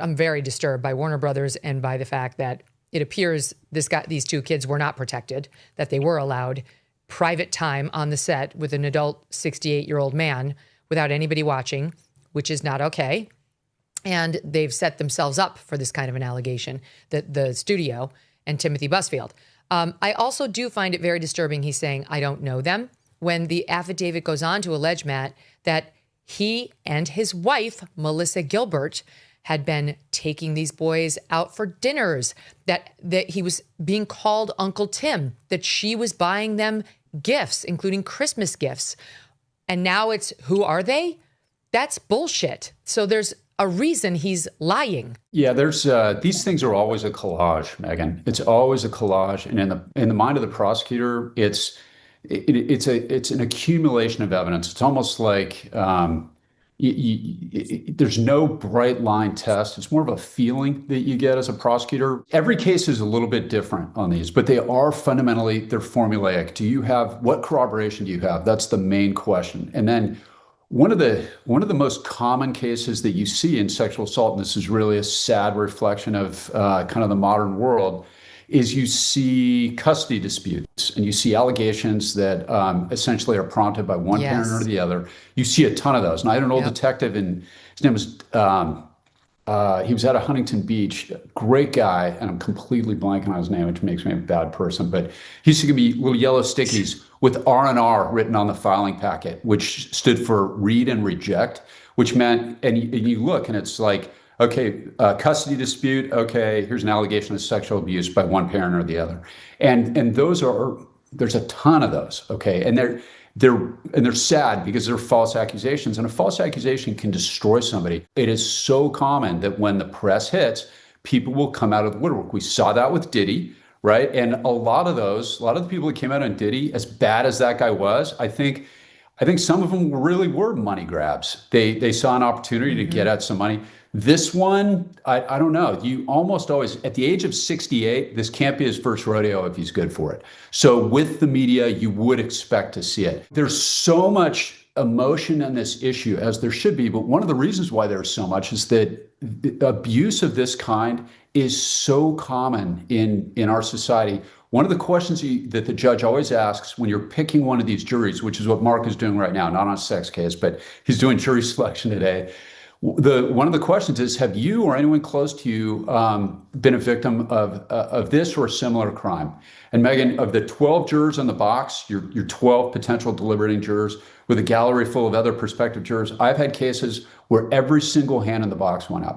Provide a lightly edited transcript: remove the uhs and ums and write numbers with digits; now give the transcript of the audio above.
I'm very disturbed by Warner Brothers and by the fact that it appears these two kids were not protected, that they were allowed private time on the set with an adult 68-year-old man without anybody watching, which is not okay. And they've set themselves up for this kind of an allegation, the studio and Timothy Busfield. I also do find it very disturbing he's saying, I don't know them, when the affidavit goes on to allege, Matt, that he and his wife, Melissa Gilbert, had been taking these boys out for dinners, that he was being called Uncle Tim, that she was buying them gifts, including Christmas gifts. And now it's, who are they? That's bullshit. So there's a reason he's lying. Yeah, there's these things are always a collage, Megyn. It's always a collage, and in the mind of the prosecutor, it's an accumulation of evidence. It's almost like there's no bright line test. It's more of a feeling that you get as a prosecutor. Every case is a little bit different on these, but they're formulaic. What corroboration do you have? That's the main question. And then one of the most common cases that you see in sexual assault, and this is really a sad reflection of kind of the modern world, is you see custody disputes and you see allegations that essentially are prompted by one parent or the other. You see a ton of those. And I had an old detective, and his name was, he was out of Huntington Beach, great guy, and I'm completely blanking on his name, which makes me a bad person, but he used to give me little yellow stickies with R&R written on the filing packet, which stood for read and reject, which meant, and you look and it's like, okay, custody dispute, okay, here's an allegation of sexual abuse by one parent or the other. And there's a ton of those, okay? And they're sad because they're false accusations, and a false accusation can destroy somebody. It is so common that when the press hits, people will come out of the woodwork. We saw that with Diddy, right? And a lot of the people that came out on Diddy, as bad as that guy was, I think some of them really were money grabs. They saw an opportunity to get at some money. This one, I don't know. You almost always, at the age of 68, this can't be his first rodeo if he's good for it. So with the media, you would expect to see it. There's so much emotion on this issue, as there should be, but one of the reasons why there's so much is that abuse of this kind is so common in our society. One of the questions that the judge always asks when you're picking one of these juries, which is what Mark is doing right now, not on a sex case, but he's doing jury selection today. One of the questions is, have you or anyone close to you been a victim of this or a similar crime? And Megyn, of the 12 jurors on the box, your 12 potential deliberating jurors with a gallery full of other prospective jurors, I've had cases where every single hand in the box went up.